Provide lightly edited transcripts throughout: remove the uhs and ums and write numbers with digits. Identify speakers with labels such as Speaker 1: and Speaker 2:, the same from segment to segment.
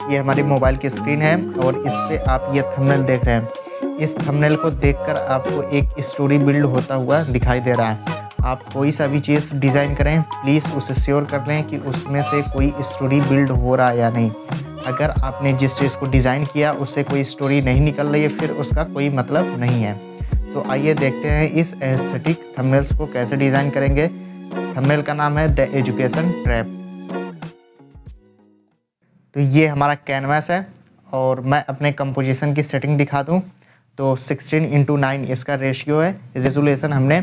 Speaker 1: ये हमारी मोबाइल की स्क्रीन है और इस पे आप ये थंबनेल देख रहे हैं। इस थंबनेल को देखकर आपको एक स्टोरी बिल्ड होता हुआ दिखाई दे रहा है। आप कोई सा भी चीज़ डिज़ाइन करें, प्लीज़ उसे श्योर कर लें कि उसमें से कोई स्टोरी बिल्ड हो रहा है या नहीं। अगर आपने जिस चीज़ को डिज़ाइन किया उससे कोई स्टोरी नहीं निकल रही है, फिर उसका कोई मतलब नहीं है। तो आइए देखते हैं इस एस्थेटिक थंबनेल्स को कैसे डिज़ाइन करेंगे। थंबनेल का नाम है द एजुकेशन ट्रैप। तो ये हमारा कैनवास है और मैं अपने कंपोजिशन की सेटिंग दिखा दूं तो 16:9 इसका रेशियो है। रेजोल्यूशन हमने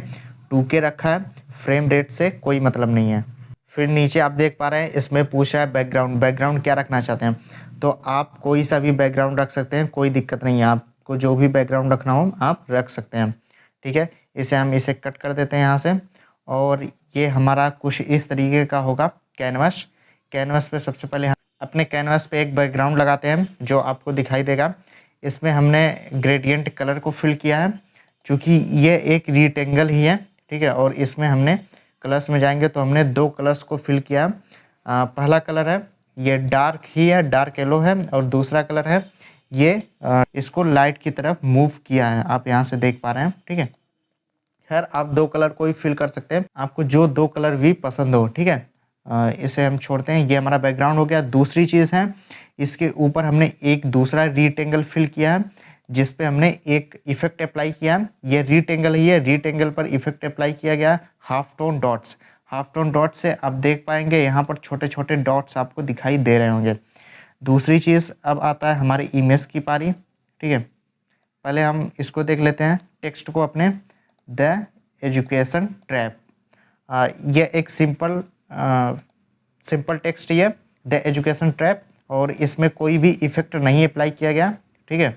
Speaker 1: 2K रखा है। फ्रेम रेट से कोई मतलब नहीं है। फिर नीचे आप देख पा रहे हैं इसमें पूछा है बैकग्राउंड क्या रखना चाहते हैं। तो आप कोई सा भी बैकग्राउंड रख सकते हैं, कोई दिक्कत नहीं है। आपको जो भी बैकग्राउंड रखना हो आप रख सकते हैं। ठीक है, इसे कट कर देते हैं यहाँ से। और ये हमारा कुछ इस तरीके का होगा कैनवास। कैनवास पे सबसे पहले अपने कैनवास पे एक बैकग्राउंड लगाते हैं जो आपको दिखाई देगा। इसमें हमने ग्रेडियंट कलर को फिल किया है क्योंकि ये एक रेक्टेंगल ही है। ठीक है, और इसमें हमने कलर्स में जाएंगे तो हमने 2 कलर्स को फिल किया। पहला कलर है ये डार्क ही है, डार्क येलो है, और दूसरा कलर है ये इसको लाइट की तरफ मूव किया है, आप यहाँ से देख पा रहे हैं। ठीक है, खैर आप 2 कलर को ही फिल कर सकते हैं, आपको जो 2 कलर भी पसंद हो। ठीक है, इसे हम छोड़ते हैं। ये हमारा बैकग्राउंड हो गया। दूसरी चीज़ है इसके ऊपर हमने एक दूसरा रेक्टेंगल फिल किया है जिस पे हमने एक इफेक्ट अप्लाई किया। ये रेक्टेंगल ही है, रेक्टेंगल पर इफेक्ट अप्लाई किया गया half tone dots. Half tone dots से आप देख पाएंगे यहाँ पर छोटे छोटे डॉट्स आपको दिखाई दे रहे होंगे। दूसरी चीज़ अब आता है हमारी इमेज की पारी। ठीक है, पहले हम इसको देख लेते हैं टेक्स्ट को अपने द एजुकेशन ट्रैप। यह एक सिंपल टेक्स्ट ही है द एजुकेशन ट्रैप, और इसमें कोई भी इफेक्ट नहीं अप्लाई किया गया। ठीक है,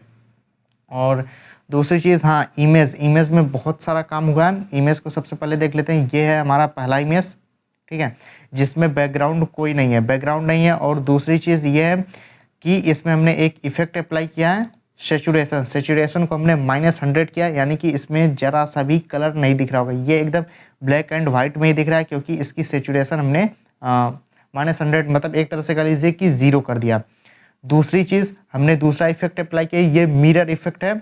Speaker 1: और दूसरी चीज़ हाँ इमेज में बहुत सारा काम हुआ है। इमेज को सबसे पहले देख लेते हैं। ये है हमारा पहला इमेज। ठीक है, जिसमें बैकग्राउंड कोई नहीं है, बैकग्राउंड नहीं है। और दूसरी चीज़ ये है कि इसमें हमने एक इफेक्ट अप्लाई किया है सेचुरेशन को हमने -100 किया, यानी कि इसमें ज़रा सा भी कलर नहीं दिख रहा होगा। ये एकदम ब्लैक एंड वाइट में ही दिख रहा है क्योंकि इसकी सेचुरेशन हमने -100 मतलब एक तरह से कह लीजिए कि 0 कर दिया। दूसरी चीज़ हमने दूसरा इफेक्ट अप्लाई किया, ये मिरर इफेक्ट है।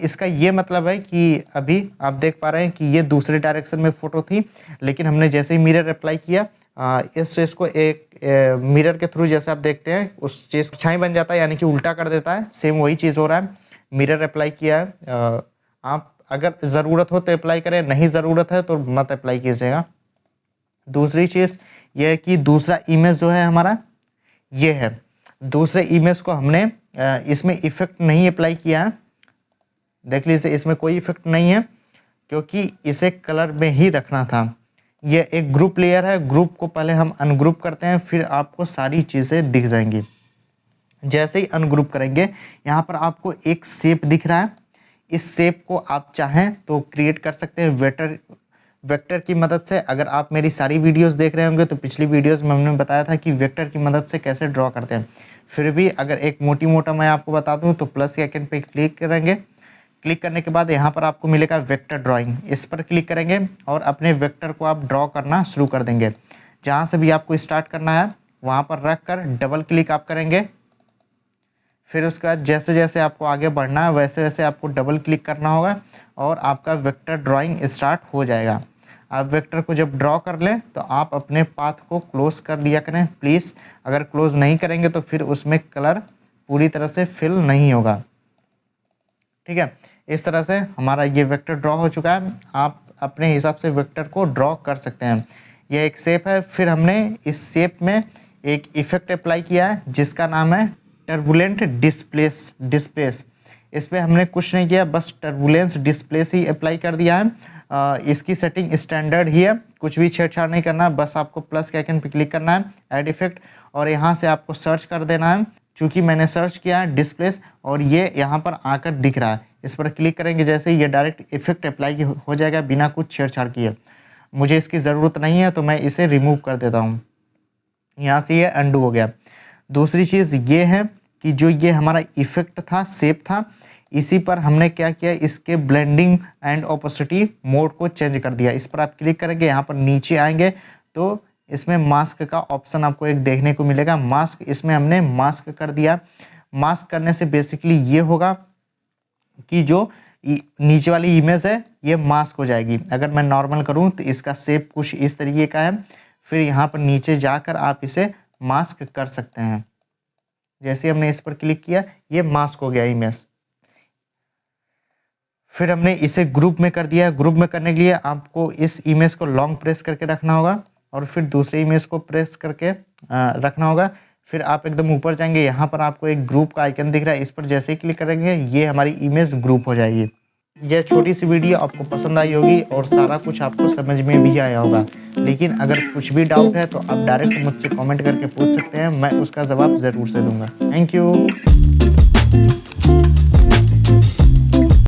Speaker 1: इसका ये मतलब है कि अभी आप देख पा रहे हैं कि ये दूसरे डायरेक्शन में फ़ोटो थी, लेकिन हमने जैसे ही मिरर अप्लाई किया इस चीज़ को एक मिरर के थ्रू जैसे आप देखते हैं उस चीज़ छाई बन जाता है, यानी कि उल्टा कर देता है। सेम वही चीज़ हो रहा है। मिरर अप्लाई किया है। आप अगर ज़रूरत हो तो अप्लाई करें, नहीं ज़रूरत है तो मत अप्लाई कीजिएगा। दूसरी चीज़ यह है कि दूसरा इमेज जो है हमारा ये है। दूसरे इमेज को हमने इसमें इफेक्ट नहीं अप्लाई किया है। देख लीजिए इसमें कोई इफेक्ट नहीं है क्योंकि इसे कलर में ही रखना था। ये एक ग्रुप लेयर है। ग्रुप को पहले हम अनग्रुप करते हैं, फिर आपको सारी चीज़ें दिख जाएंगी। जैसे ही अनग्रुप करेंगे यहाँ पर आपको एक शेप दिख रहा है। इस शेप को आप चाहें तो क्रिएट कर सकते हैं वेक्टर की मदद से। अगर आप मेरी सारी वीडियोस देख रहे होंगे तो पिछली वीडियोस में हमने बताया था कि वेक्टर की मदद से कैसे ड्रॉ करते हैं। फिर भी अगर एक मोटा मैं आपको बता दूं तो प्लस के आइकन पे क्लिक करेंगे। क्लिक करने के बाद यहाँ पर आपको मिलेगा वेक्टर ड्राइंग, इस पर क्लिक करेंगे और अपने वेक्टर को आप ड्रॉ करना शुरू कर देंगे। जहाँ से भी आपको स्टार्ट करना है वहाँ पर रख कर डबल क्लिक आप करेंगे। फिर उसके बाद जैसे जैसे आपको आगे बढ़ना है वैसे वैसे आपको डबल क्लिक करना होगा और आपका वेक्टर ड्राइंग स्टार्ट हो जाएगा। आप वेक्टर को जब ड्रॉ कर लें तो आप अपने पाथ को क्लोज कर लिया करें प्लीज़। अगर क्लोज नहीं करेंगे तो फिर उसमें कलर पूरी तरह से फिल नहीं होगा। ठीक है, इस तरह से हमारा ये वेक्टर ड्रॉ हो चुका है। आप अपने हिसाब से वेक्टर को ड्रॉ कर सकते हैं। यह एक शेप है। फिर हमने इस शेप में एक इफेक्ट अप्लाई किया है जिसका नाम है टर्बुलेंट डिस्प्लेस। इसमें हमने कुछ नहीं किया, बस टर्बुलेंस डिस्प्लेस ही अप्लाई कर दिया है। इसकी सेटिंग स्टैंडर्ड ही है, कुछ भी छेड़छाड़ नहीं करना। बस आपको प्लस के आइकन पे क्लिक करना है, ऐड इफेक्ट, और यहाँ से आपको सर्च कर देना है। चूँकि मैंने सर्च किया है डिस्प्लेस और ये यहाँ पर आकर दिख रहा है, इस पर क्लिक करेंगे जैसे ही ये डायरेक्ट इफेक्ट अप्लाई हो जाएगा बिना कुछ छेड़छाड़ किए। मुझे इसकी ज़रूरत नहीं है तो मैं इसे रिमूव कर देता हूँ। यहाँ से ये अंडू हो गया। दूसरी चीज़ ये है कि जो ये हमारा इफेक्ट था, शेप था, इसी पर हमने क्या किया, इसके ब्लेंडिंग एंड ओपेसिटी मोड को चेंज कर दिया। इस पर आप क्लिक करेंगे, यहाँ पर नीचे आएंगे तो इसमें मास्क का ऑप्शन आपको एक देखने को मिलेगा। मास्क, इसमें हमने मास्क कर दिया। मास्क करने से बेसिकली ये होगा कि जो नीचे वाली इमेज है ये मास्क हो जाएगी। अगर मैं नॉर्मल करूँ तो इसका शेप कुछ इस तरीके का है। फिर यहाँ पर नीचे जाकर आप इसे मास्क कर सकते हैं। जैसे हमने इस पर क्लिक किया ये मास्क हो गया इमेज। फिर हमने इसे ग्रुप में कर दिया। ग्रुप में करने के लिए आपको इस इमेज को लॉन्ग प्रेस करके रखना होगा और फिर दूसरे इमेज को प्रेस करके रखना होगा। फिर आप एकदम ऊपर जाएंगे, यहाँ पर आपको एक ग्रुप का आइकन दिख रहा है, इस पर जैसे ही क्लिक करेंगे ये हमारी इमेज ग्रुप हो जाएगी। यह छोटी सी वीडियो आपको पसंद आई होगी और सारा कुछ आपको समझ में भी आया होगा। लेकिन अगर कुछ भी डाउट है तो आप डायरेक्ट मुझसे कमेंट करके पूछ सकते हैं, मैं उसका जवाब ज़रूर से दूंगा। Thank you.